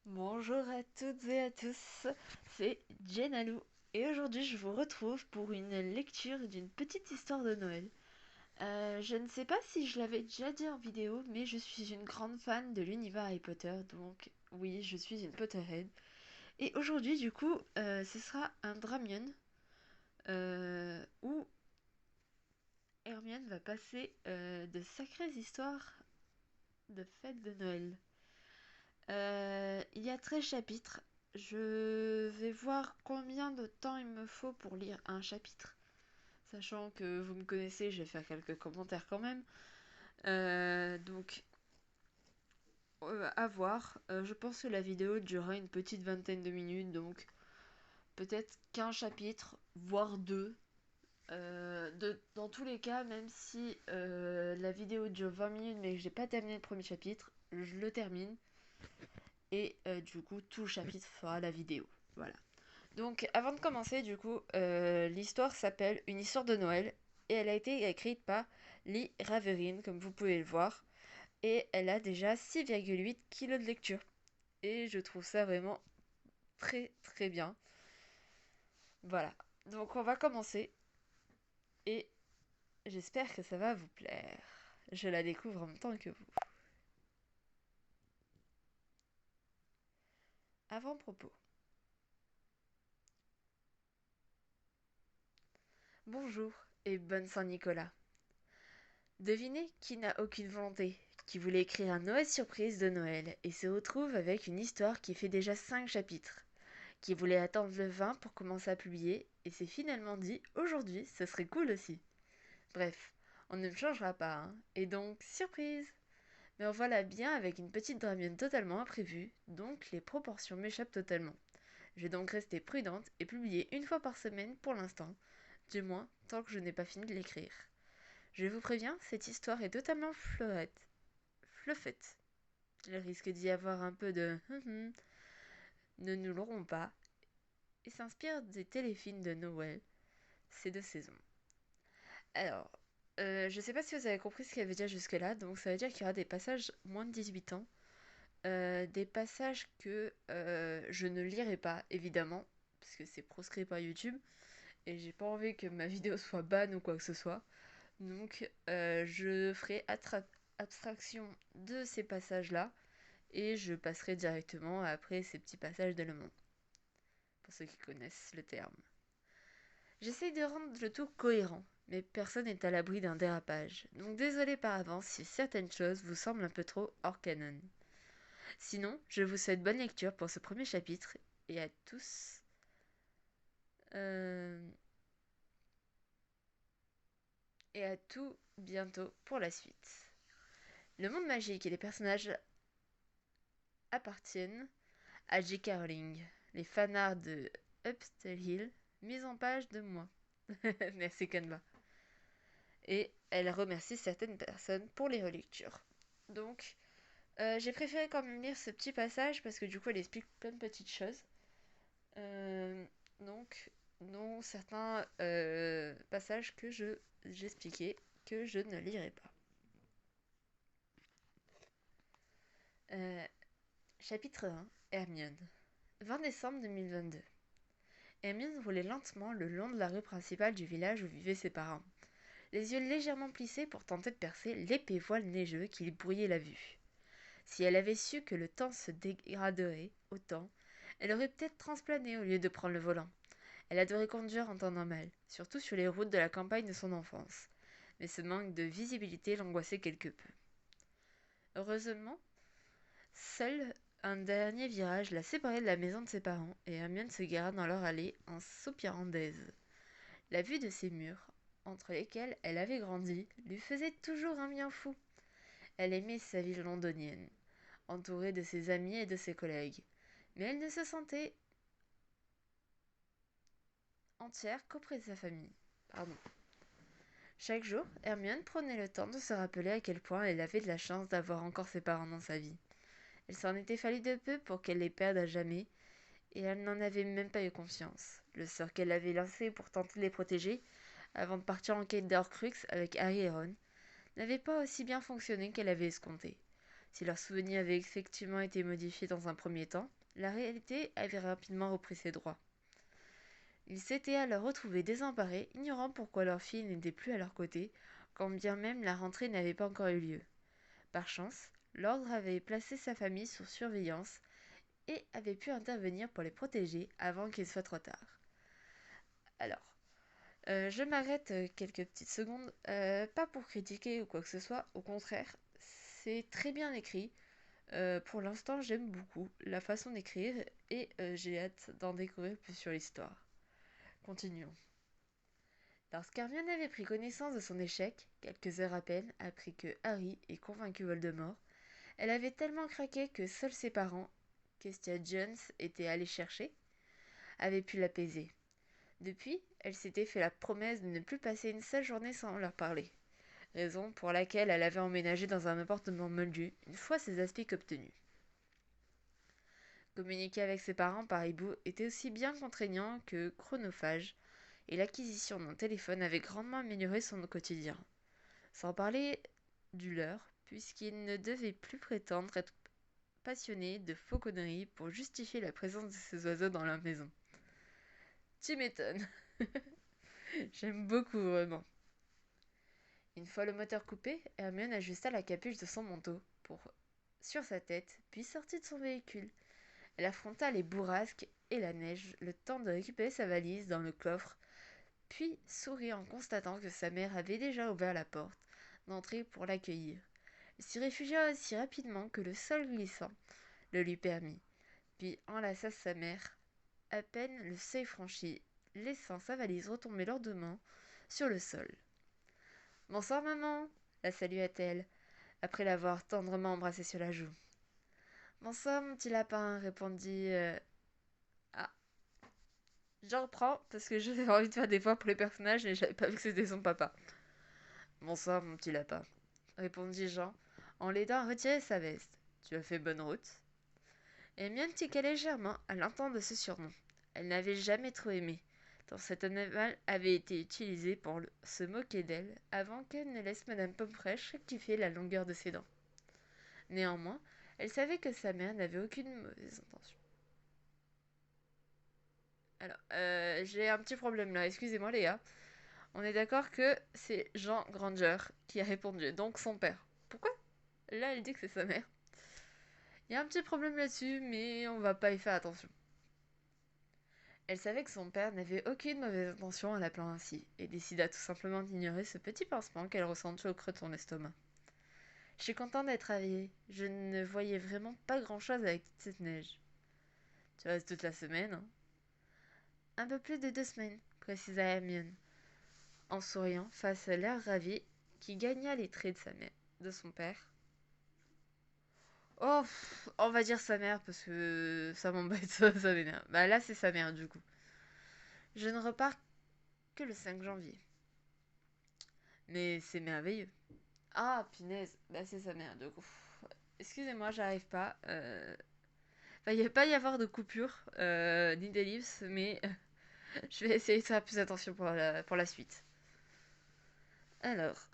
Bonjour à toutes et à tous, c'est Jenalou et aujourd'hui je vous retrouve pour une lecture d'une petite histoire de Noël. Je ne sais pas si je l'avais déjà dit en vidéo, mais je suis une grande fan de l'univers Harry Potter, donc oui, je suis une Potterhead. Et aujourd'hui, du coup, ce sera un Dramion où Hermione va passer de sacrées histoires de fêtes de Noël. Il y a 13 chapitres. Je vais voir combien de temps il me faut pour lire un chapitre. Sachant que vous me connaissez, je vais faire quelques commentaires quand même. Donc, à voir. Je pense que la vidéo durera une petite vingtaine de minutes. Donc, peut-être qu'un chapitre, voire deux. Dans tous les cas, même si la vidéo dure 20 minutes mais que j'ai pas terminé le premier chapitre, je le termine. Et du coup, tout le chapitre fera la vidéo. Voilà. Donc, avant de commencer, du coup, l'histoire s'appelle Une histoire de Noël et elle a été écrite par Lee Raverine, comme vous pouvez le voir, et elle a déjà 6,8 kilos de lecture. Et je trouve ça vraiment très très bien. Voilà. Donc, on va commencer et j'espère que ça va vous plaire. Je la découvre en même temps que vous. Avant-propos. Bonjour et bonne Saint-Nicolas. Devinez qui n'a aucune volonté, qui voulait écrire un Noël surprise de Noël et se retrouve avec une histoire qui fait déjà 5 chapitres, qui voulait attendre le 20 pour commencer à publier et s'est finalement dit aujourd'hui ce serait cool aussi. Bref, on ne me changera pas, hein, et donc surprise. Mais en voilà bien avec une petite dramienne totalement imprévue, donc les proportions m'échappent totalement. Je vais donc rester prudente et publier une fois par semaine pour l'instant, du moins tant que je n'ai pas fini de l'écrire. Je vous préviens, cette histoire est totalement fleurette. Fluffette. Il risque d'y avoir un peu de ne nous l'aurons pas et s'inspire des téléfilms de Noël, ces deux saisons. Alors, je sais pas si vous avez compris ce qu'il y avait déjà jusque-là, donc ça veut dire qu'il y aura des passages moins de 18 ans, des passages que je ne lirai pas, évidemment, parce que c'est proscrit par YouTube, et j'ai pas envie que ma vidéo soit banne ou quoi que ce soit. Donc, je ferai abstraction de ces passages-là et je passerai directement après ces petits passages de Le Monde, pour ceux qui connaissent le terme. J'essaye de rendre le tout cohérent, mais personne n'est à l'abri d'un dérapage, donc désolé par avance si certaines choses vous semblent un peu trop hors canon. Sinon, je vous souhaite bonne lecture pour ce premier chapitre et à tous. euh, et à tout bientôt pour la suite. Le monde magique et les personnages appartiennent à J.K. Rowling. Les fanarts de Upstairs Hill, mise en page de moi. Merci Canva. Et elle remercie certaines personnes pour les relectures. Donc, j'ai préféré quand même lire ce petit passage parce que du coup, elle explique plein de petites choses. Euh, donc, dont certains passages que j'expliquais que je ne lirai pas. Euh, Chapitre 1. Hermione. 20 décembre 2022. Hermione roulait lentement le long de la rue principale du village où vivaient ses parents, les yeux légèrement plissés pour tenter de percer l'épais voile neigeux qui lui brouillait la vue. Si elle avait su que le temps se dégraderait autant, elle aurait peut-être transplané au lieu de prendre le volant. Elle adorait conduire en temps normal, surtout sur les routes de la campagne de son enfance. Mais ce manque de visibilité l'angoissait quelque peu. Heureusement, seul un dernier virage la séparait de la maison de ses parents et Hermione se gara dans leur allée en soupirant d'aise. La vue de ces murs, entre lesquels elle avait grandi, lui faisait toujours un bien fou. Elle aimait sa ville londonienne, entourée de ses amis et de ses collègues, mais elle ne se sentait entière qu'auprès de sa famille. Pardon. Chaque jour, Hermione prenait le temps de se rappeler à quel point elle avait de la chance d'avoir encore ses parents dans sa vie. Il s'en était fallu de peu pour qu'elle les perde à jamais, et elle n'en avait même pas eu conscience. Le sort qu'elle avait lancé pour tenter de les protéger, avant de partir en quête d'Horcrux avec Harry et Ron, n'avait pas aussi bien fonctionné qu'elle avait escompté. Si leurs souvenirs avaient effectivement été modifiés dans un premier temps, la réalité avait rapidement repris ses droits. Ils s'étaient alors retrouvés désemparés, ignorant pourquoi leur fille n'était plus à leur côté, quand bien même la rentrée n'avait pas encore eu lieu. Par chance, l'ordre avait placé sa famille sous surveillance et avait pu intervenir pour les protéger avant qu'il soit trop tard. Alors, je m'arrête quelques petites secondes, pas pour critiquer ou quoi que ce soit, au contraire, c'est très bien écrit. Pour l'instant, j'aime beaucoup la façon d'écrire et j'ai hâte d'en découvrir plus sur l'histoire. Continuons. Lorsqu'Hermione avait pris connaissance de son échec, quelques heures à peine après que Harry ait convaincu Voldemort, elle avait tellement craqué que seuls ses parents, qu'Hestia Jones était allée chercher, avaient pu l'apaiser. Depuis, elle s'était fait la promesse de ne plus passer une seule journée sans leur parler, raison pour laquelle elle avait emménagé dans un appartement moldu une fois ses aspics obtenus. Communiquer avec ses parents par hibou était aussi bien contraignant que chronophage, et l'acquisition d'un téléphone avait grandement amélioré son quotidien. Sans parler du leur, puisqu'il ne devait plus prétendre être passionné de fauconnerie pour justifier la présence de ces oiseaux dans leur maison. Tu m'étonnes. J'aime beaucoup, vraiment. Une fois le moteur coupé, Hermione ajusta la capuche de son manteau sur sa tête, puis sortit de son véhicule. Elle affronta les bourrasques et la neige, le temps de récupérer sa valise dans le coffre, puis sourit en constatant que sa mère avait déjà ouvert la porte d'entrée pour l'accueillir. Elle s'y réfugia aussi rapidement que le sol glissant le lui permit, puis enlaça sa mère, à peine le seuil franchi, laissant sa valise retomber lourdement sur le sol. Bonsoir maman, la salua-t-elle, après l'avoir tendrement embrassée sur la joue. Bonsoir mon petit lapin, répondit. Ah, j'en reprends parce que j'avais envie de faire des voix pour les personnages et j'avais pas vu que c'était son papa. Bonsoir mon petit lapin, répondit Jean, en l'aidant à retirer sa veste. Tu as fait bonne route? Hermione tiqua légèrement à l'entendre ce surnom. Elle n'avait jamais trop aimé, tant cet animal avait été utilisé pour se moquer d'elle avant qu'elle ne laisse Madame Pomfresh rectifier la longueur de ses dents. Néanmoins, elle savait que sa mère n'avait aucune mauvaise intention. Alors, j'ai un petit problème là, excusez-moi les gars. On est d'accord que c'est Jean Granger qui a répondu, donc son père. Pourquoi? Là, elle dit que c'est sa mère. Il y a un petit problème là-dessus, mais on va pas y faire attention. Elle savait que son père n'avait aucune mauvaise intention en l'appelant ainsi, et décida tout simplement d'ignorer ce petit pincement qu'elle ressentait au creux de son estomac. Je suis contente d'être réveillée. Je ne voyais vraiment pas grand-chose avec toute cette neige. Tu restes toute la semaine, hein? Un peu plus de 2 semaines, précisa Hermione, en souriant face à l'air ravi qui gagna les traits de son père. Oh, on va dire sa mère parce que ça m'embête, ça m'énerve. Bah là, c'est sa mère du coup. Je ne repars que le 5 janvier. Mais c'est merveilleux. Ah, punaise, bah c'est sa mère du coup. Excusez-moi, j'arrive pas. Enfin, il va pas y avoir de coupure, ni d'ellipse, mais je vais essayer de faire plus attention pour la suite. Alors,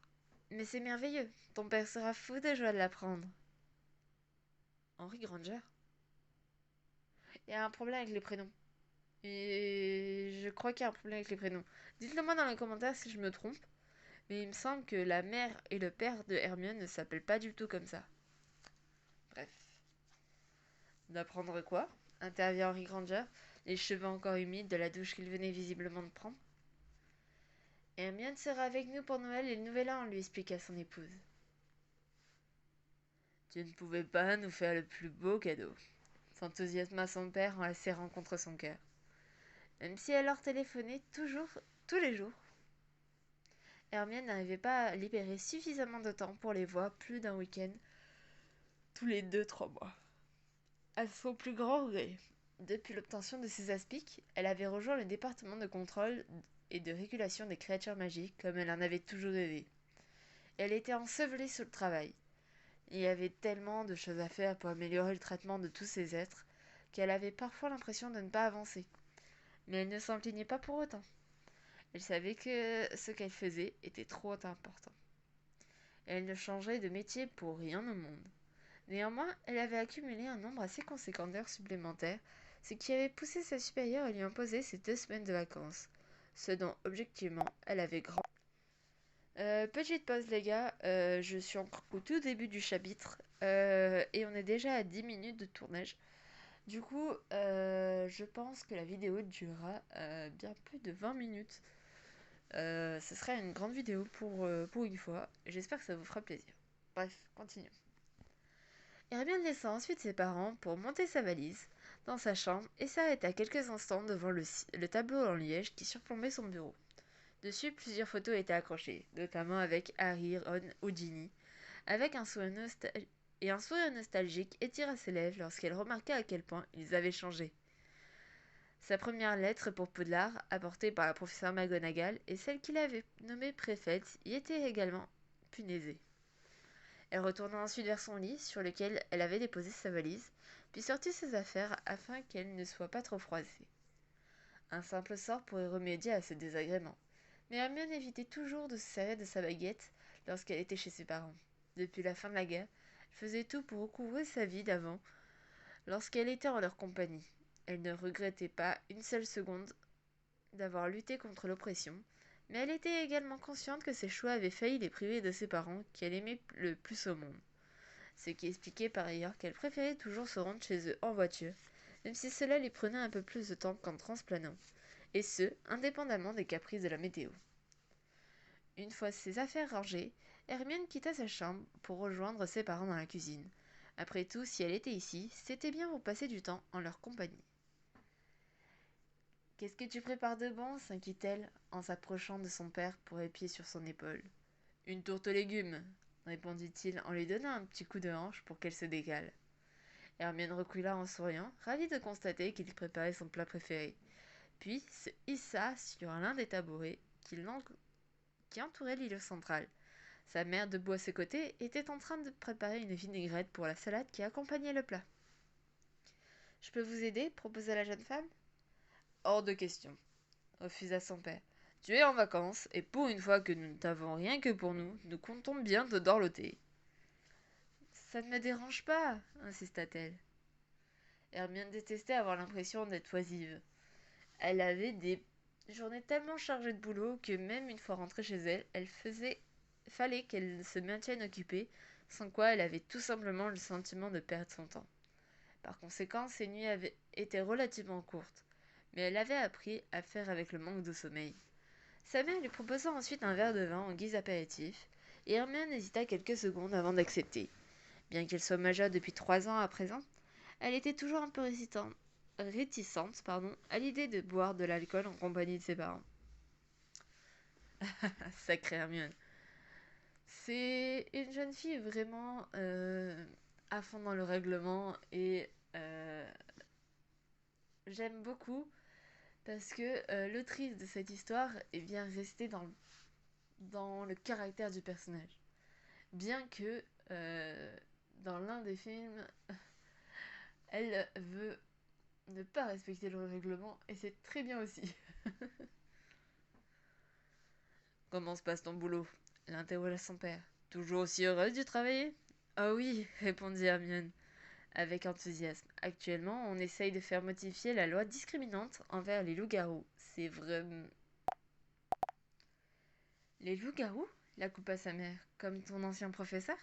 mais c'est merveilleux. Ton père sera fou de joie de l'apprendre. Henry Granger? Il y a un problème avec les prénoms. Et je crois qu'il y a un problème avec les prénoms. Dites-le moi dans les commentaires si je me trompe. Mais il me semble que la mère et le père de Hermione ne s'appellent pas du tout comme ça. Bref. D'apprendre quoi? Intervient Henry Granger, les cheveux encore humides de la douche qu'il venait visiblement de prendre. Hermione sera avec nous pour Noël et le Nouvel An, lui expliqua son épouse. Tu ne pouvais pas nous faire le plus beau cadeau, s'enthousiasma son père en la serrant contre son cœur. Même si elle leur téléphonait toujours, tous les jours, Hermione n'arrivait pas à libérer suffisamment de temps pour les voir plus d'un week-end, tous les 2-3 mois. À son plus grand regret, depuis l'obtention de ses aspics, elle avait rejoint le département de contrôle et de régulation des créatures magiques comme elle en avait toujours rêvé. Elle était ensevelie sous le travail. Il y avait tellement de choses à faire pour améliorer le traitement de tous ces êtres qu'elle avait parfois l'impression de ne pas avancer. Mais elle ne s'en plaignait pas pour autant. Elle savait que ce qu'elle faisait était trop important. Elle ne changerait de métier pour rien au monde. Néanmoins, elle avait accumulé un nombre assez conséquent d'heures supplémentaires, ce qui avait poussé sa supérieure à lui imposer ses 2 semaines de vacances, ce dont, objectivement, elle avait grand. Petite pause les gars, je suis encore au tout début du chapitre, et on est déjà à 10 minutes de tournage. Du coup, je pense que la vidéo durera bien plus de 20 minutes. Ce sera une grande vidéo pour une fois. J'espère que ça vous fera plaisir. Bref, continuons. Hermione laissa ensuite ses parents pour monter sa valise dans sa chambre et s'arrêta quelques instants devant le tableau en liège qui surplombait son bureau. Dessus, plusieurs photos étaient accrochées, notamment avec Harry, Ron ou Ginny, avec un sourire nostalgique étira ses lèvres lorsqu'elle remarqua à quel point ils avaient changé. Sa première lettre pour Poudlard, apportée par la professeure McGonagall, et celle qu'il avait nommée préfète, y étaient également punaisées. Elle retourna ensuite vers son lit, sur lequel elle avait déposé sa valise, puis sortit ses affaires afin qu'elle ne soit pas trop froissée. Un simple sort pourrait remédier à ce désagrément. Mais Hermione évitait toujours de se servir de sa baguette lorsqu'elle était chez ses parents. Depuis la fin de la guerre, elle faisait tout pour recouvrer sa vie d'avant lorsqu'elle était en leur compagnie. Elle ne regrettait pas une seule seconde d'avoir lutté contre l'oppression, mais elle était également consciente que ses choix avaient failli les priver de ses parents qu'elle aimait le plus au monde. Ce qui expliquait par ailleurs qu'elle préférait toujours se rendre chez eux en voiture, même si cela lui prenait un peu plus de temps qu'en transplanant, et ce, indépendamment des caprices de la météo. Une fois ses affaires rangées, Hermione quitta sa chambre pour rejoindre ses parents dans la cuisine. Après tout, si elle était ici, c'était bien pour passer du temps en leur compagnie. Qu'est-ce que tu prépares de bon s'inquiète-t-elle en s'approchant de son père pour épier sur son épaule. Une tourte aux légumes, répondit-il en lui donnant un petit coup de hanche pour qu'elle se décale. Hermione recula en souriant, ravie de constater qu'il préparait son plat préféré, puis se hissa sur l'un des tabourets qui entouraient l'îlot central. Sa mère, debout à ses côtés, était en train de préparer une vinaigrette pour la salade qui accompagnait le plat. Je peux vous aider proposa la jeune femme. Hors de question, refusa son père. Tu es en vacances, et pour une fois que nous ne t'avons rien que pour nous, nous comptons bien te dorloter. Ça ne me dérange pas, insista-t-elle. Hermione détestait avoir l'impression d'être oisive. Elle avait des journées tellement chargées de boulot que même une fois rentrée chez elle, fallait qu'elle se maintienne occupée, sans quoi elle avait tout simplement le sentiment de perdre son temps. Par conséquent, ses nuits étaient relativement courtes, mais elle avait appris à faire avec le manque de sommeil. Sa mère lui proposa ensuite un verre de vin en guise d'apéritif, et Hermione hésita quelques secondes avant d'accepter. Bien qu'elle soit majeure depuis 3 ans à présent, elle était toujours un peu réticente à l'idée de boire de l'alcool en compagnie de ses parents. Sacrée Hermione. C'est une jeune fille vraiment à fond dans le règlement et j'aime beaucoup parce que l'autrice de cette histoire est bien restée dans le caractère du personnage. Bien que dans l'un des films, elle veut ne pas respecter le règlement et c'est très bien aussi. Comment se passe ton boulot l'interrogea son père. Toujours aussi heureuse de travailler. Ah oui, répondit Hermione avec enthousiasme. Actuellement, on essaye de faire modifier la loi discriminante envers les loups-garous. C'est vraiment... Les loups-garous la coupa sa mère. Comme ton ancien professeur.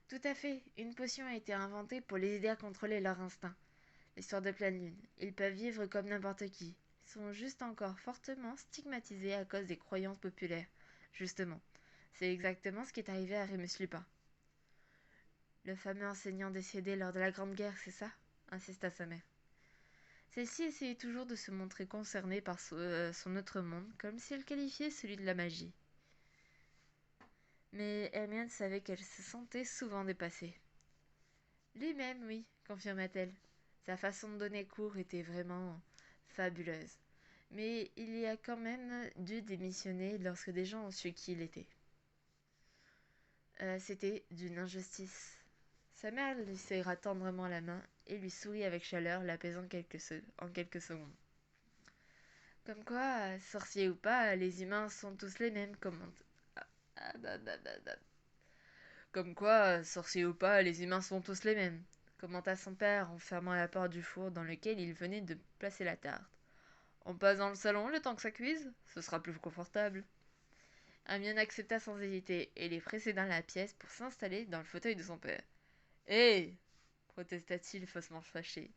Tout à fait. Une potion a été inventée pour les aider à contrôler leur instinct. L'histoire de pleine lune. Ils peuvent vivre comme n'importe qui. Ils sont juste encore fortement stigmatisés à cause des croyances populaires. Justement. C'est exactement ce qui est arrivé à Remus Lupin. Le fameux enseignant décédé lors de la Grande Guerre, c'est ça insista sa mère. Celle-ci essayait toujours de se montrer concernée par son autre monde, comme si elle qualifiait celui de la magie. Mais Hermione savait qu'elle se sentait souvent dépassée. Lui-même, oui, confirma-t-elle. Sa façon de donner cours était vraiment fabuleuse. Mais il y a quand même dû démissionner lorsque des gens ont su qui il était. C'était d'une injustice. Sa mère lui serra tendrement la main et lui sourit avec chaleur, l'apaisant en quelques secondes. Comme quoi, sorciers ou pas, les humains sont tous les mêmes, Comme quoi, sorcier ou pas, les humains sont tous les mêmes, commenta son père en fermant la porte du four dans lequel il venait de placer la tarte. On passe dans le salon le temps que ça cuise, ce sera plus confortable. Hermione accepta sans hésiter et les précéda dans la pièce pour s'installer dans le fauteuil de son père. Hé protesta-t-il faussement fâché.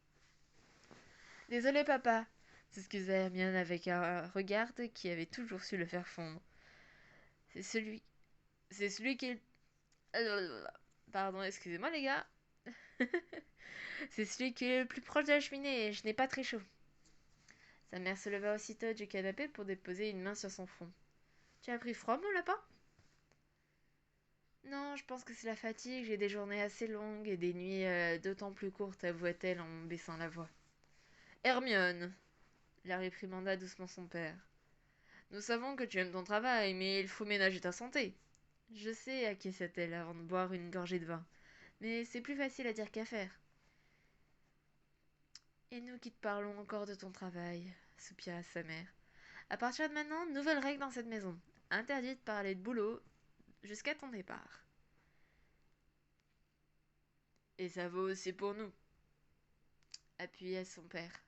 Désolé, papa, s'excusa Hermione avec un regard qui avait toujours su le faire fondre. C'est celui. C'est celui qui est. Pardon, excusez-moi, les gars. C'est celui qui est le plus proche de la cheminée et je n'ai pas très chaud. Sa mère se leva aussitôt du canapé pour déposer une main sur son front. Tu as pris froid, mon lapin? Non, je pense que c'est la fatigue. J'ai des journées assez longues et des nuits d'autant plus courtes, avoua-t-elle en baissant la voix. Hermione, la réprimanda doucement son père. Nous savons que tu aimes ton travail, mais il faut ménager ta santé. Je sais, acquiesça-t-elle avant de boire une gorgée de vin, mais c'est plus facile à dire qu'à faire. Et nous qui te parlons encore de ton travail, soupira sa mère. À partir de maintenant, nouvelle règle dans cette maison. Interdit de parler de boulot jusqu'à ton départ. Et ça vaut aussi pour nous, appuya son père,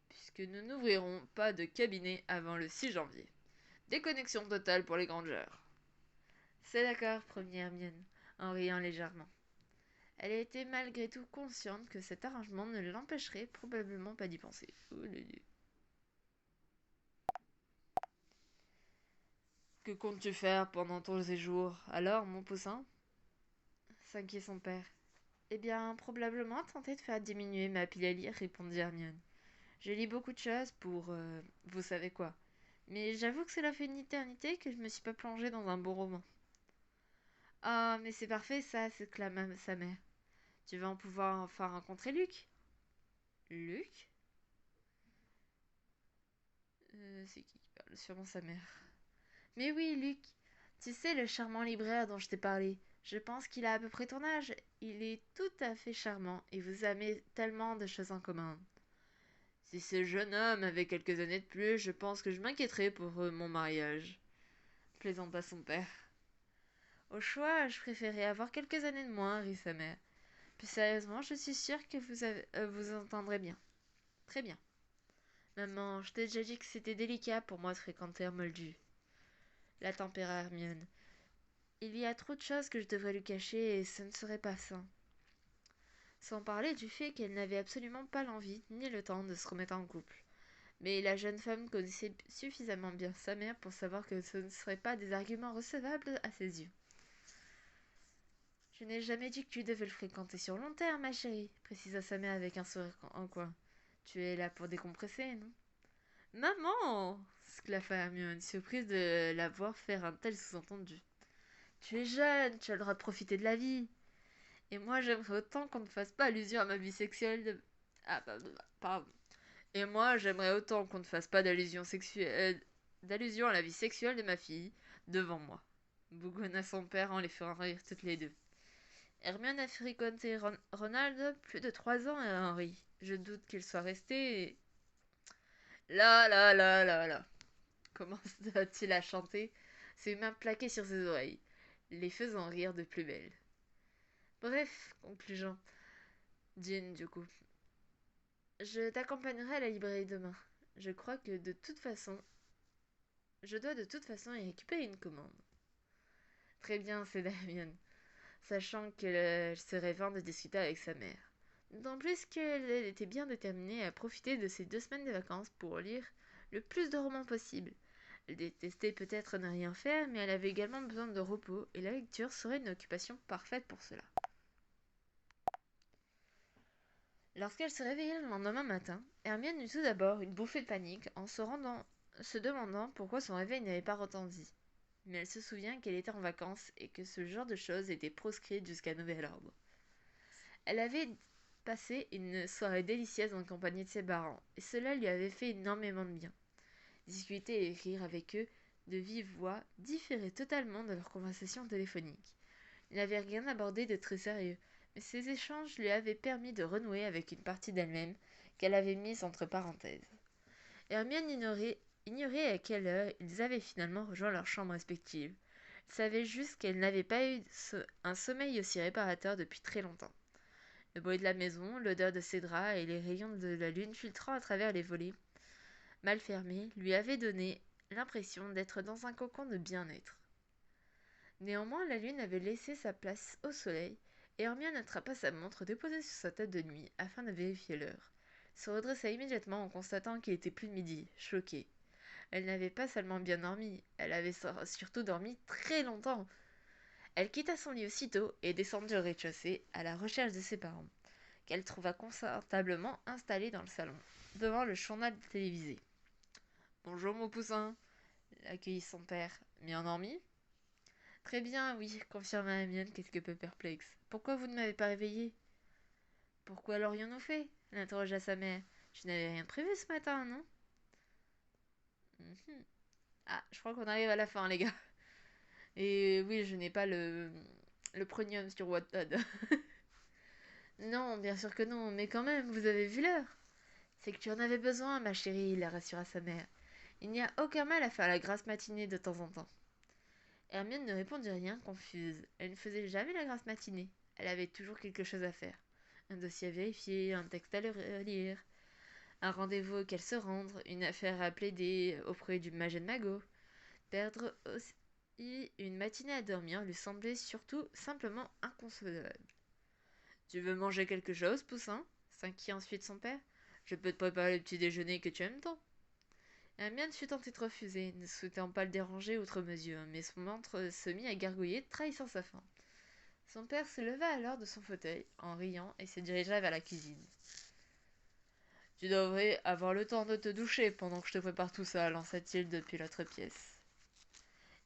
puisque nous n'ouvrirons pas de cabinet avant le 6 janvier. Déconnexion totale pour les grangeurs. C'est d'accord, promit Hermione, en riant légèrement. Elle était malgré tout consciente que cet arrangement ne l'empêcherait probablement pas d'y penser. Que comptes-tu faire pendant ton séjour, alors, mon poussin? S'inquiét son père. Eh bien, probablement tenter de faire diminuer ma pile à lire, répondit Hermione. Je lis beaucoup de choses pour... vous savez quoi. Mais j'avoue que cela fait une éternité que je me suis pas plongée dans un bon roman. Ah, mais c'est parfait ça, s'exclama sa mère. Tu vas en pouvoir enfin rencontrer Luc? Luc? C'est qui parle? Sûrement sa mère. Mais oui, Luc. Tu sais, le charmant libraire dont je t'ai parlé. Je pense qu'il a à peu près ton âge. Il est tout à fait charmant et vous avez tellement de choses en commun. Si ce jeune homme avait quelques années de plus, je pense que je m'inquiéterais pour mon mariage, plaisanta son père. Au choix, je préférais avoir quelques années de moins, rit sa mère. Plus sérieusement, je suis sûre que vous entendrez bien. Très bien. Maman, je t'ai déjà dit que c'était délicat pour moi de fréquenter un moldu. La tempéra Hermione. Il y a trop de choses que je devrais lui cacher et ce ne serait pas sain. Sans parler du fait qu'elle n'avait absolument pas l'envie ni le temps de se remettre en couple. Mais la jeune femme connaissait suffisamment bien sa mère pour savoir que ce ne seraient pas des arguments recevables à ses yeux. Je n'ai jamais dit que tu devais le fréquenter sur long terme, ma chérie, précisa sa mère avec un sourire en coin. Tu es là pour décompresser, non? Maman s'éclaffa Hermione, surprise de la voir faire un tel sous-entendu. Tu es jeune, tu as le droit de profiter de la vie. Et moi, j'aimerais autant qu'on ne fasse pas allusion à ma vie sexuelle de... Ah, pardon. Et moi, j'aimerais autant qu'on ne fasse pas d'allusion à la vie sexuelle de ma fille devant moi. Bougonna son père en les faisant rire toutes les deux. Hermione a fréquenté Ronald plus de 3 ans et Henry. Je doute qu'il soit resté... Là, là, là, là, là. Commença-t-il à chanter, ses mains plaquées sur ses oreilles, les faisant rire de plus belle. Bref, conclut Jean. Jean, du coup. Je t'accompagnerai à la librairie demain. Je crois que de toute façon... Je dois de toute façon y récupérer une commande. Très bien, c'est Damien, sachant qu'elle serait vain de discuter avec sa mère. D'autant plus qu'elle était bien déterminée à profiter de ces 2 semaines de vacances pour lire le plus de romans possible. Elle détestait peut-être ne rien faire, mais elle avait également besoin de repos, et la lecture serait une occupation parfaite pour cela. Lorsqu'elle se réveilla le lendemain matin, Hermione eut tout d'abord une bouffée de panique en se demandant pourquoi son réveil n'avait pas retenti. Mais elle se souvient qu'elle était en vacances et que ce genre de choses était proscrit jusqu'à nouvel ordre. Elle avait passé une soirée délicieuse en compagnie de ses parents, et cela lui avait fait énormément de bien. Discuter et rire avec eux de vive voix différait totalement de leur conversation téléphonique. Il n'avait rien abordé de très sérieux, mais ces échanges lui avaient permis de renouer avec une partie d'elle-même qu'elle avait mise entre parenthèses. Hermione ignorait à quelle heure ils avaient finalement rejoint leurs chambres respectives. Elle savait juste qu'elle n'avait pas eu un sommeil aussi réparateur depuis très longtemps. Le bruit de la maison, l'odeur de ses draps et les rayons de la lune filtrant à travers les volets, mal fermés, lui avaient donné l'impression d'être dans un cocon de bien-être. Néanmoins, la lune avait laissé sa place au soleil, et Hermione attrapa sa montre déposée sur sa table de nuit afin de vérifier l'heure. Se redressa immédiatement en constatant qu'il était plus de midi, choquée. Elle n'avait pas seulement bien dormi, elle avait surtout dormi très longtemps. Elle quitta son lit aussitôt et descendit au rez-de-chaussée à la recherche de ses parents, qu'elle trouva confortablement installés dans le salon, devant le journal télévisé. Bonjour mon poussin, accueillit son père. Bien endormi? Très bien, oui, confirma Hermione quelque peu perplexe. Pourquoi vous ne m'avez pas réveillé? Pourquoi l'aurions-nous fait? L'interrogea sa mère. Tu n'avais rien prévu ce matin, non? Mhm. Ah, je crois qu'on arrive à la fin, les gars. Et oui, je n'ai pas le premium sur Wattpad. Non, bien sûr que non, mais quand même, vous avez vu l'heure. C'est que tu en avais besoin, ma chérie, la rassura sa mère. Il n'y a aucun mal à faire la grasse matinée de temps en temps. Hermione ne répondit rien, confuse. Elle ne faisait jamais la grasse matinée. Elle avait toujours quelque chose à faire. Un dossier à vérifier, un texte à relire, un rendez-vous auquel se rendre, une affaire à plaider auprès du Magen Mago. Perdre aussi une matinée à dormir lui semblait surtout simplement inconcevable. Tu veux manger quelque chose, Poussin? S'inquiéta ensuite son père. Je peux te préparer le petit déjeuner que tu aimes tant. Hermione fut tentée de refuser, ne souhaitant pas le déranger outre mesure, mais son ventre se mit à gargouiller, trahissant sa faim. Son père se leva alors de son fauteuil, en riant, et se dirigea vers la cuisine. Tu devrais avoir le temps de te doucher pendant que je te prépare tout ça, lança-t-il depuis l'autre pièce.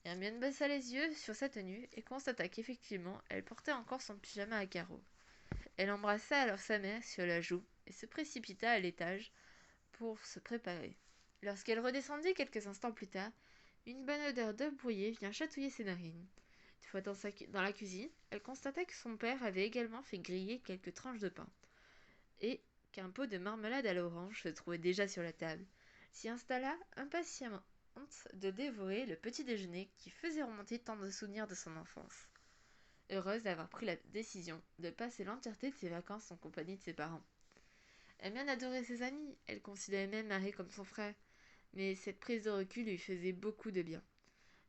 Hermione baissa les yeux sur sa tenue et constata qu'effectivement, elle portait encore son pyjama à carreaux. Elle embrassa alors sa mère sur la joue et se précipita à l'étage pour se préparer. Lorsqu'elle redescendit quelques instants plus tard, une bonne odeur d'œuf brouillé vient chatouiller ses narines. Une fois dans la cuisine, elle constata que son père avait également fait griller quelques tranches de pain, et qu'un pot de marmelade à l'orange se trouvait déjà sur la table. S'y installa impatiemment de dévorer le petit déjeuner qui faisait remonter tant de souvenirs de son enfance. Heureuse d'avoir pris la décision de passer l'entièreté de ses vacances en compagnie de ses parents. Hermione adorait ses amis, elle considérait même Harry comme son frère, mais cette prise de recul lui faisait beaucoup de bien.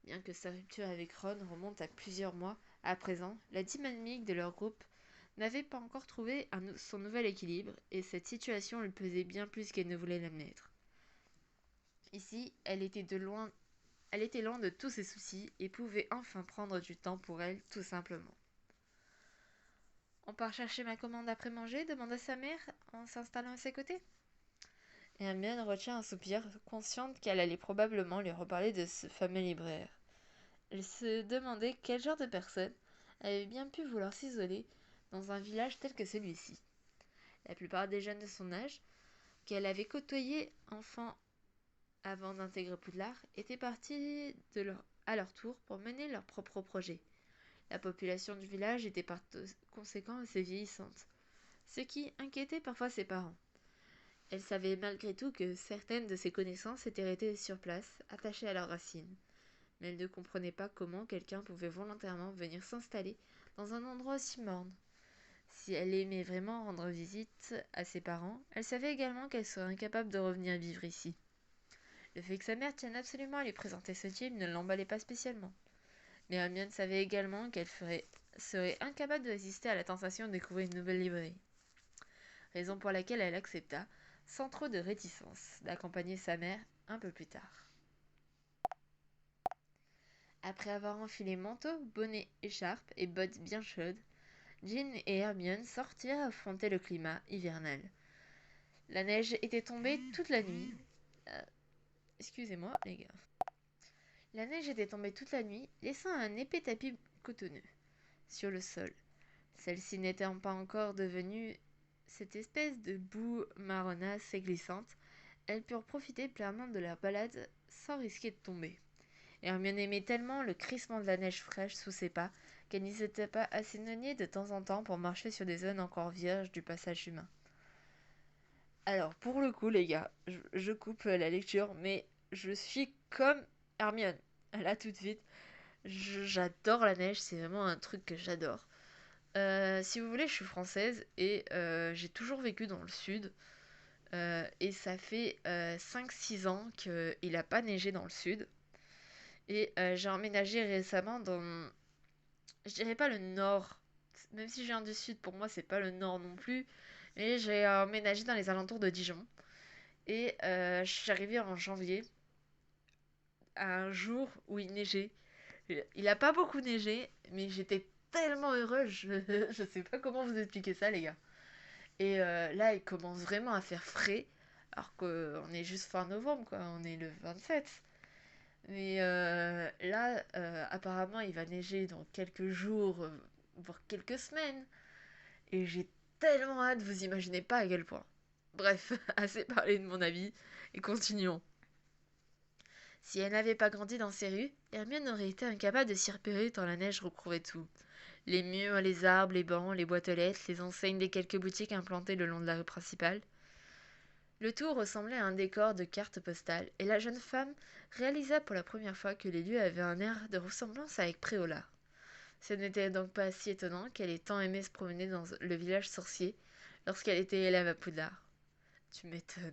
Bien que sa rupture avec Ron remonte à plusieurs mois, à présent, la dynamique de leur groupe n'avait pas encore trouvé son nouvel équilibre, et cette situation lui pesait bien plus qu'elle ne voulait l'admettre. Ici, elle était loin de tous ses soucis et pouvait enfin prendre du temps pour elle, tout simplement. On part chercher ma commande après manger demanda sa mère en s'installant à ses côtés. Hermione retient un soupir, consciente qu'elle allait probablement lui reparler de ce fameux libraire. Elle se demandait quel genre de personne avait bien pu vouloir s'isoler dans un village tel que celui-ci. La plupart des jeunes de son âge, qu'elle avait côtoyés enfants avant d'intégrer Poudlard, étaient partis à leur tour pour mener leurs propres projets. La population du village était par conséquent assez vieillissante, ce qui inquiétait parfois ses parents. Elle savait malgré tout que certaines de ses connaissances étaient restées sur place, attachées à leurs racines. Mais elle ne comprenait pas comment quelqu'un pouvait volontairement venir s'installer dans un endroit aussi morne. Si elle aimait vraiment rendre visite à ses parents, elle savait également qu'elle serait incapable de revenir vivre ici. Le fait que sa mère tienne absolument à lui présenter ce type ne l'emballait pas spécialement. Mais Hermione savait également qu'elle serait incapable de résister à la tentation de découvrir une nouvelle librairie. Raison pour laquelle elle accepta, sans trop de réticence, d'accompagner sa mère un peu plus tard. Après avoir enfilé manteau, bonnet, écharpe et bottes bien chaudes, Ginny et Hermione sortirent affronter le climat hivernal. La neige était tombée toute la nuit. Excusez-moi, les gars. La neige était tombée toute la nuit, laissant un épais tapis cotonneux sur le sol. Celle-ci n'étant pas encore devenue cette espèce de boue marronasse et glissante, elles purent profiter pleinement de leur balade sans risquer de tomber. Hermione aimait tellement le crissement de la neige fraîche sous ses pas qu'elle n'hésitait pas à s'éloigner de temps en temps pour marcher sur des zones encore vierges du passage humain. Alors, pour le coup, les gars, je coupe la lecture, mais je suis comme Hermione. Là, tout de suite, J'adore la neige, c'est vraiment un truc que j'adore. Si vous voulez, je suis française et j'ai toujours vécu dans le sud. Et ça fait 5-6 ans qu'il n'a pas neigé dans le sud. Et j'ai emménagé récemment dans, je dirais pas le nord. Même si je viens du sud, pour moi, c'est pas le nord non plus. Mais j'ai emménagé dans les alentours de Dijon. Et je suis arrivée en janvier, à un jour où il neigeait. Il a pas beaucoup neigé, mais j'étais tellement heureuse. Je sais pas comment vous expliquer ça, les gars. Et là, il commence vraiment à faire frais. Alors qu'on est juste fin novembre, quoi. On est le 27. Mais là, apparemment, il va neiger dans quelques jours, voire quelques semaines. Et j'ai tellement hâte, vous imaginez pas à quel point. Bref, assez parlé de mon avis, et continuons. Si elle n'avait pas grandi dans ces rues, Hermione aurait été incapable de s'y repérer tant la neige recouvrait tout. Les murs, les arbres, les bancs, les boîtes aux lettres, les enseignes des quelques boutiques implantées le long de la rue principale. Le tout ressemblait à un décor de cartes postales, et la jeune femme réalisa pour la première fois que les lieux avaient un air de ressemblance avec Préola. Ce n'était donc pas si étonnant qu'elle ait tant aimé se promener dans le village sorcier lorsqu'elle était élève à Poudlard. Tu m'étonnes.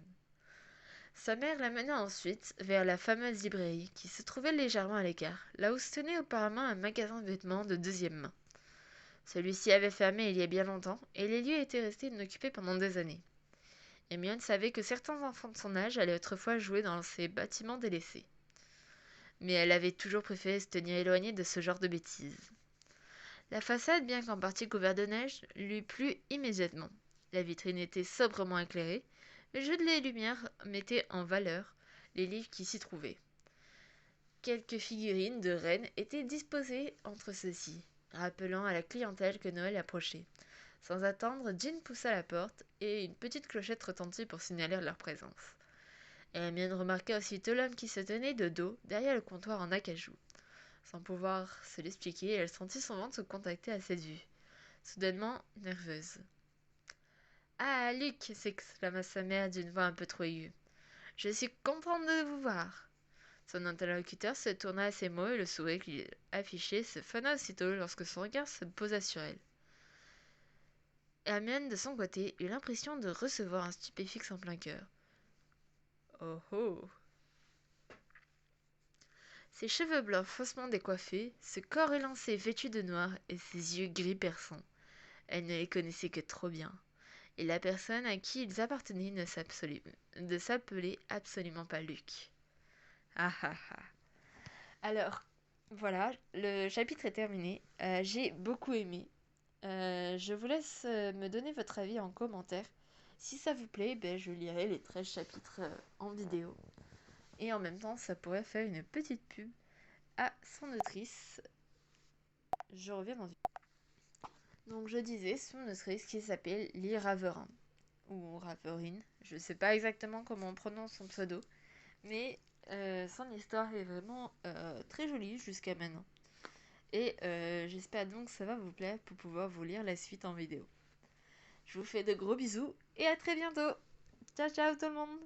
Sa mère la mena ensuite vers la fameuse librairie qui se trouvait légèrement à l'écart, là où se tenait auparavant un magasin de vêtements de deuxième main. Celui-ci avait fermé il y a bien longtemps, et les lieux étaient restés inoccupés pendant des années. Hermione savait que certains enfants de son âge allaient autrefois jouer dans ces bâtiments délaissés. Mais elle avait toujours préféré se tenir éloignée de ce genre de bêtises. La façade, bien qu'en partie couverte de neige, lui plut immédiatement. La vitrine était sobrement éclairée, le jeu de les lumières mettait en valeur les livres qui s'y trouvaient. Quelques figurines de reines étaient disposées entre ceux-ci, rappelant à la clientèle que Noël approchait. Sans attendre, Jean poussa la porte et une petite clochette retentit pour signaler leur présence. Hermione remarqua aussitôt l'homme qui se tenait de dos derrière le comptoir en acajou. Sans pouvoir se l'expliquer, elle sentit son ventre se contracter à cette vue, soudainement nerveuse. Ah, Luc s'exclama sa mère d'une voix un peu trop aiguë. Je suis contente de vous voir. Son interlocuteur se tourna à ces mots et le sourire qu'il affichait se fana aussitôt lorsque son regard se posa sur elle. Hermione, de son côté, eut l'impression de recevoir un stupéfixe en plein cœur. Oh oh! Ses cheveux blancs faussement décoiffés, ce corps élancé vêtu de noir et ses yeux gris perçants. Elle ne les connaissait que trop bien. Et la personne à qui ils appartenaient ne s'appelait absolument pas Luc. Ah ah ah. Alors, voilà, le chapitre est terminé. J'ai beaucoup aimé. Je vous laisse me donner votre avis en commentaire. Si ça vous plaît, ben, je lirai les 13 chapitres en vidéo. Et en même temps, ça pourrait faire une petite pub à son autrice. Je reviens dans une... Donc je disais, son autrice qui s'appelle Lee Raverin. Ou Raverin. Je sais pas exactement comment on prononce son pseudo. Mais son histoire est vraiment très jolie jusqu'à maintenant. Et j'espère donc que ça va vous plaire pour pouvoir vous lire la suite en vidéo. Je vous fais de gros bisous et à très bientôt. Ciao ciao tout le monde.